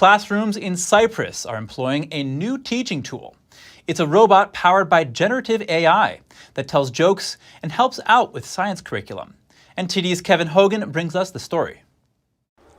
Classrooms in Cyprus are employing a new teaching tool. It's a robot powered by generative AI that tells jokes and helps out with science curriculum. NTD's Kevin Hogan brings us the story.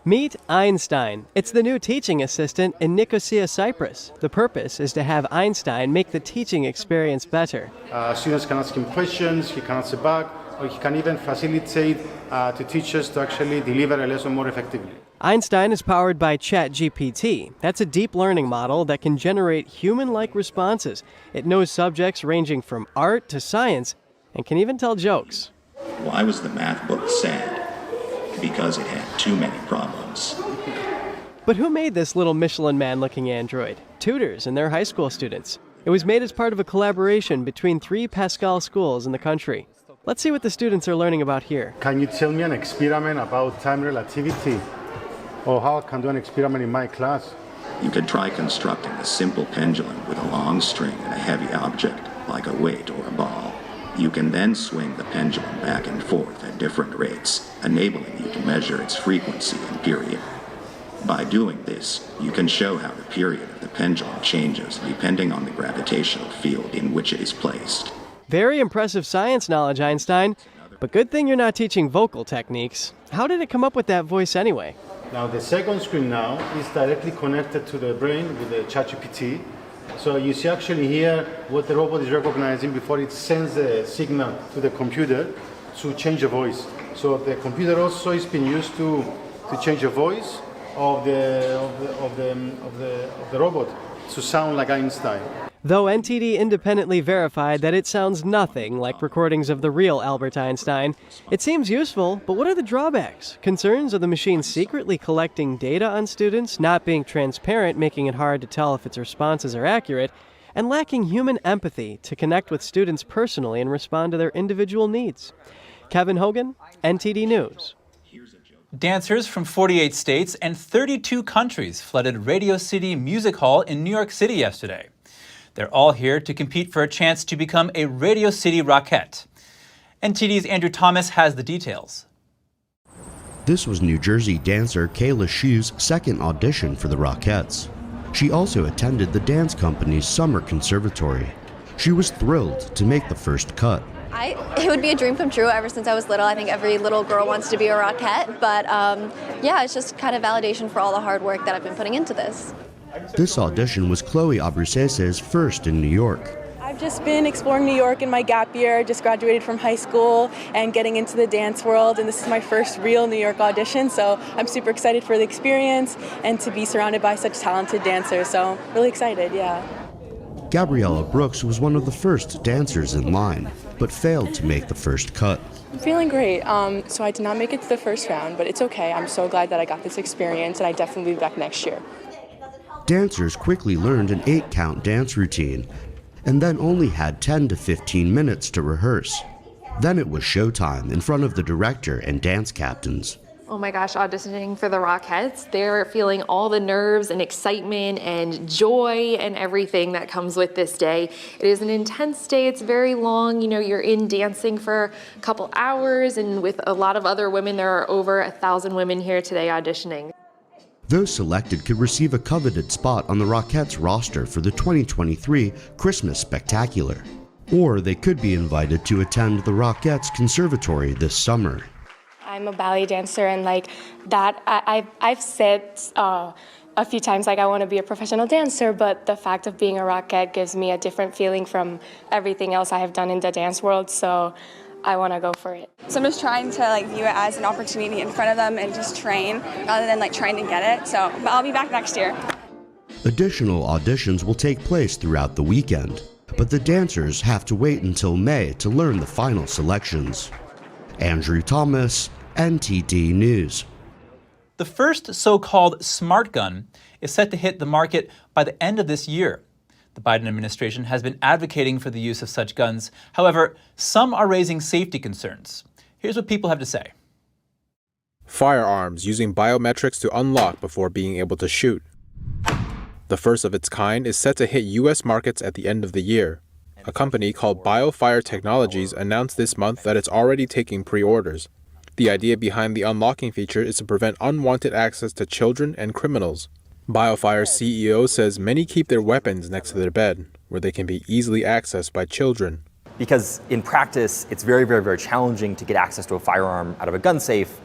Meet Einstein. It's the new teaching assistant in Nicosia, Cyprus. The purpose is to have Einstein make the teaching experience better. Students can ask him questions, he can answer back, or he can even facilitate to teachers to actually deliver a lesson more effectively. Einstein is powered by ChatGPT. That's a deep learning model that can generate human-like responses. It knows subjects ranging from art to science and can even tell jokes. Why was the math book sad? Because it had too many problems. But who made this little Michelin man-looking android? Tutors and their high school students. It was made as part of a collaboration between 3 Pascal schools in the country. Let's see what the students are learning about here. Can you tell me an experiment about time relativity? Or how I can do an experiment in my class? You could try constructing a simple pendulum with a long string and a heavy object, like a weight or a ball. You can then swing the pendulum back and forth at different rates, enabling you to measure its frequency and period. By doing this, you can show how the period of the pendulum changes depending on the gravitational field in which it is placed. Very impressive science knowledge, Einstein. But good thing you're not teaching vocal techniques. How did it come up with that voice anyway? Now the second screen now is directly connected to the brain with the ChatGPT. So you see actually here what the robot is recognizing before it sends the signal to the computer to change the voice. So the computer also is being used to change the voice of the robot to sound like Einstein. Though NTD independently verified that it sounds nothing like recordings of the real Albert Einstein, it seems useful, but what are the drawbacks? Concerns of the machine secretly collecting data on students, not being transparent, making it hard to tell if its responses are accurate, and lacking human empathy to connect with students personally and respond to their individual needs. Kevin Hogan, NTD News. Dancers from 48 states and 32 countries flooded Radio City Music Hall in New York City yesterday. They're all here to compete for a chance to become a Radio City Rockette. NTD's Andrew Thomas has the details. This was New Jersey dancer Kayla Shue's second audition for the Rockettes. She also attended the dance company's summer conservatory. She was thrilled to make the first cut. It would be a dream come true ever since I was little. I think every little girl wants to be a Rockette, but yeah, it's just kind of validation for all the hard work that I've been putting into this. This audition was Chloe Abrucese's first in New York. I've just been exploring New York in my gap year, just graduated from high school and getting into the dance world, and this is my first real New York audition, so I'm super excited for the experience and to be surrounded by such talented dancers, so really excited, yeah. Gabriella Brooks was one of the first dancers in line, but failed to make the first cut. I'm feeling great. So I did not make it to the first round, but it's okay. I'm so glad that I got this experience, and I definitely will be back next year. Dancers quickly learned an 8-count dance routine, and then only had 10 to 15 minutes to rehearse. Then it was showtime in front of the director and dance captains. Oh my gosh, auditioning for the Rockettes, they're feeling all the nerves and excitement and joy and everything that comes with this day. It is an intense day, it's very long, you know, you're in dancing for a couple hours, and with a lot of other women, there are over 1,000 women here today auditioning. Those selected could receive a coveted spot on the Rockettes roster for the 2023 Christmas Spectacular. Or they could be invited to attend the Rockettes Conservatory this summer. I'm a ballet dancer, and like that, I've said a few times like I want to be a professional dancer, but the fact of being a Rockette gives me a different feeling from everything else I have done in the dance world, so I want to go for it. So I'm just trying to like view it as an opportunity in front of them and just train rather than like trying to get it. So, but I'll be back next year. Additional auditions will take place throughout the weekend, but the dancers have to wait until May to learn the final selections. Andrew Thomas, NTD News. The first so-called Smart Gun is set to hit the market by the end of this year. The Biden administration has been advocating for the use of such guns. However, some are raising safety concerns. Here's what people have to say. Firearms using biometrics to unlock before being able to shoot. The first of its kind is set to hit U.S. markets at the end of the year. A company called Biofire Technologies announced this month that it's already taking pre-orders. The idea behind the unlocking feature is to prevent unwanted access to children and criminals. Biofire CEO says many keep their weapons next to their bed, where they can be easily accessed by children. Because in practice, it's very, very, very challenging to get access to a firearm out of a gun safe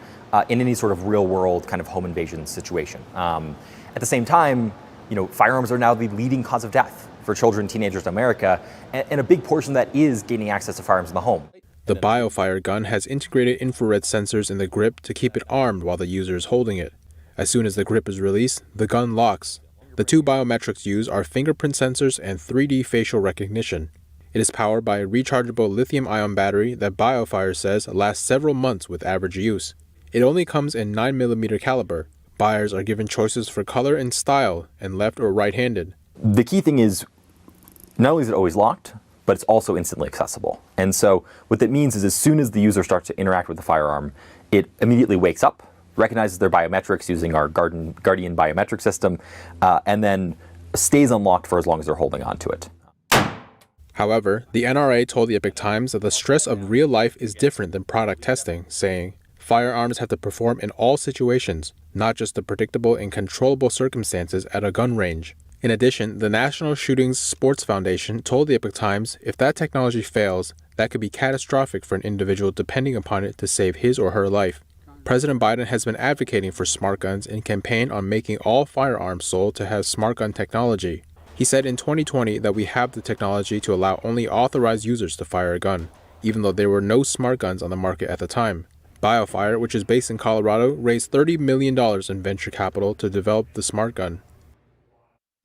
in any sort of real-world kind of home invasion situation. At the same time, firearms are now the leading cause of death for children and teenagers in America, and a big portion of that is gaining access to firearms in the home. The Biofire gun has integrated infrared sensors in the grip to keep it armed while the user is holding it. As soon as the grip is released, the gun locks. The two biometrics used are fingerprint sensors and 3D facial recognition. It is powered by a rechargeable lithium-ion battery that Biofire says lasts several months with average use. It only comes in 9mm caliber. Buyers are given choices for color and style, and left or right-handed. The key thing is, not only is it always locked, but it's also instantly accessible. And so what that means is as soon as the user starts to interact with the firearm, it immediately wakes up, recognizes their biometrics using our Guardian biometric system, and then stays unlocked for as long as they're holding on to it. However, the NRA told the Epoch Times that the stress of real life is different than product testing, saying, firearms have to perform in all situations, not just the predictable and controllable circumstances at a gun range. In addition, the National Shootings Sports Foundation told the Epoch Times if that technology fails, that could be catastrophic for an individual depending upon it to save his or her life. President Biden has been advocating for smart guns and campaigned on making all firearms sold to have smart gun technology. He said in 2020 that we have the technology to allow only authorized users to fire a gun, even though there were no smart guns on the market at the time. Biofire, which is based in Colorado, raised $30 million in venture capital to develop the smart gun.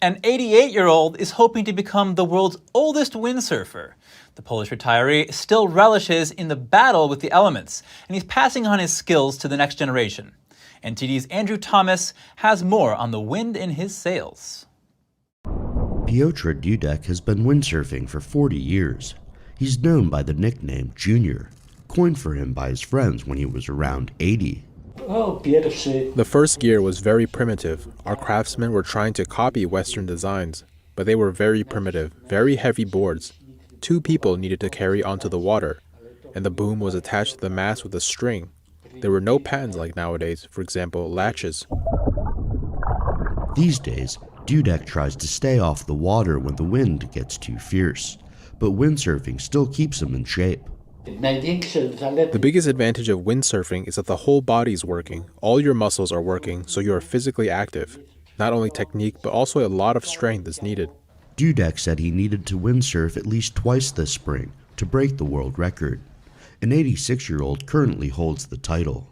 An 88-year-old is hoping to become the world's oldest windsurfer. The Polish retiree still relishes in the battle with the elements, and he's passing on his skills to the next generation. NTD's Andrew Thomas has more on the wind in his sails. Piotr Dudek has been windsurfing for 40 years. He's known by the nickname Junior, coined for him by his friends when he was around 80. The first gear was very primitive. Our craftsmen were trying to copy Western designs, but they were very primitive, very heavy boards. 2 people needed to carry onto the water, and the boom was attached to the mast with a string. There were no patents like nowadays, for example, latches. These days, Dudek tries to stay off the water when the wind gets too fierce, but windsurfing still keeps him in shape. The biggest advantage of windsurfing is that the whole body is working. All your muscles are working, so you are physically active. Not only technique, but also a lot of strength is needed. Dudek said he needed to windsurf at least twice this spring to break the world record. An 86-year-old currently holds the title.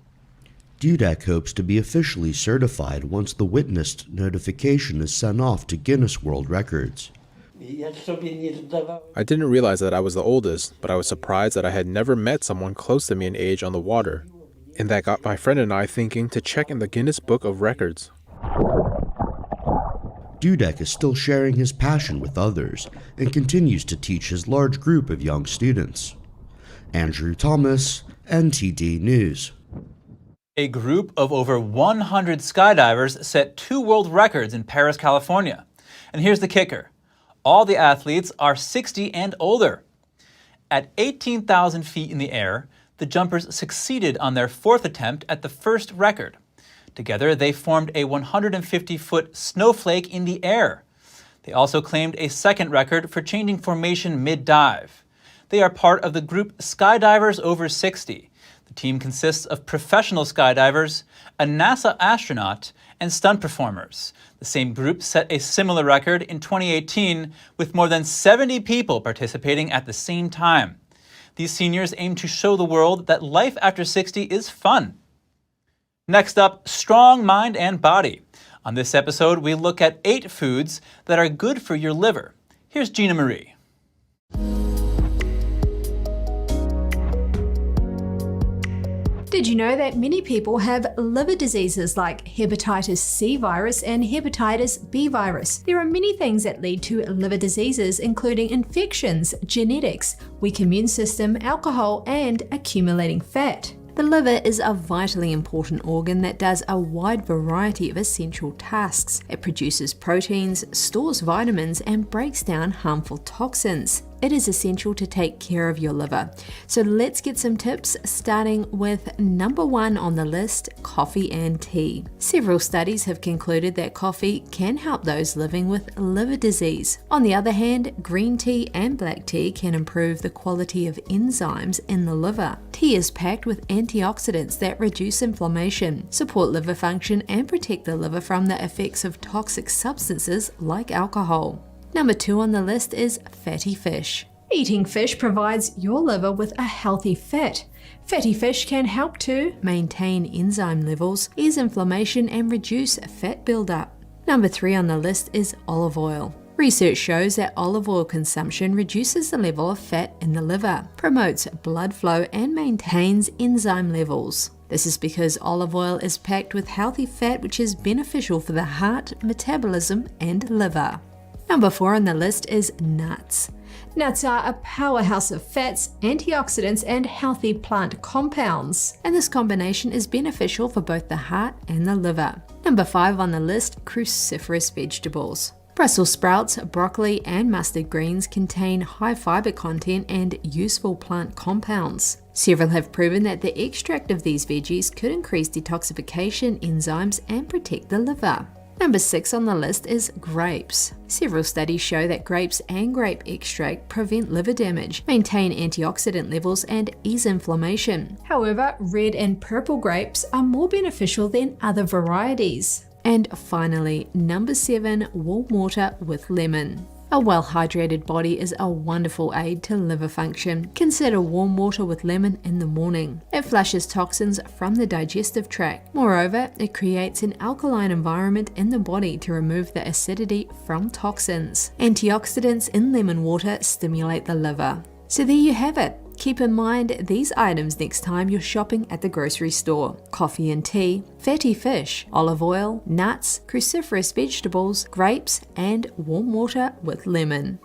Dudek hopes to be officially certified once the witnessed notification is sent off to Guinness World Records. I didn't realize that I was the oldest, but I was surprised that I had never met someone close to me in age on the water. And that got my friend and I thinking to check in the Guinness Book of Records. Dudek is still sharing his passion with others and continues to teach his large group of young students. Andrew Thomas, NTD News. A group of over 100 skydivers set 2 world records in Paris, California. And here's the kicker. All the athletes are 60 and older. At 18,000 feet in the air, the jumpers succeeded on their 4th attempt at the first record. Together, they formed a 150-foot snowflake in the air. They also claimed a second record for changing formation mid-dive. They are part of the group Skydivers Over 60. The team consists of professional skydivers, a NASA astronaut, and stunt performers. The same group set a similar record in 2018 with more than 70 people participating at the same time. These seniors aim to show the world that life after 60 is fun. Next up, strong mind and body. On this episode, we look at 8 foods that are good for your liver. Here's Gina Marie. Did you know that many people have liver diseases like hepatitis C virus and hepatitis B virus? There are many things that lead to liver diseases, including infections, genetics, weak immune system, alcohol, and accumulating fat. The liver is a vitally important organ that does a wide variety of essential tasks. It produces proteins, stores vitamins, and breaks down harmful toxins. it is essential to take care of your liver. So let's get some tips, starting with number 1 on the list, coffee and tea. Several studies have concluded that coffee can help those living with liver disease. On the other hand, green tea and black tea can improve the quality of enzymes in the liver. Tea is packed with antioxidants that reduce inflammation, support liver function, and protect the liver from the effects of toxic substances like alcohol. Number 2 on the list is fatty fish. Eating fish provides your liver with a healthy fat. Fatty fish can help to maintain enzyme levels, ease inflammation, and reduce fat buildup. Number 3 on the list is olive oil. Research shows that olive oil consumption reduces the level of fat in the liver, promotes blood flow, and maintains enzyme levels. This is because olive oil is packed with healthy fat, which is beneficial for the heart, metabolism, and liver. Number 4 on the list is nuts. Nuts are a powerhouse of fats, antioxidants, and healthy plant compounds, and this combination is beneficial for both the heart and the liver. Number 5 on the list, cruciferous vegetables. Brussels sprouts, broccoli, and mustard greens contain high fiber content and useful plant compounds. Several have proven that the extract of these veggies could increase detoxification enzymes and protect the liver. Number 6 on the list is grapes. Several studies show that grapes and grape extract prevent liver damage, maintain antioxidant levels, and ease inflammation. However, red and purple grapes are more beneficial than other varieties. And finally, number 7, warm water with lemon. A well-hydrated body is a wonderful aid to liver function. Consider warm water with lemon in the morning. It flushes toxins from the digestive tract. Moreover, it creates an alkaline environment in the body to remove the acidity from toxins. Antioxidants in lemon water stimulate the liver. So there you have it. Keep in mind these items next time you're shopping at the grocery store: coffee and tea, fatty fish, olive oil, nuts, cruciferous vegetables, grapes, and warm water with lemon.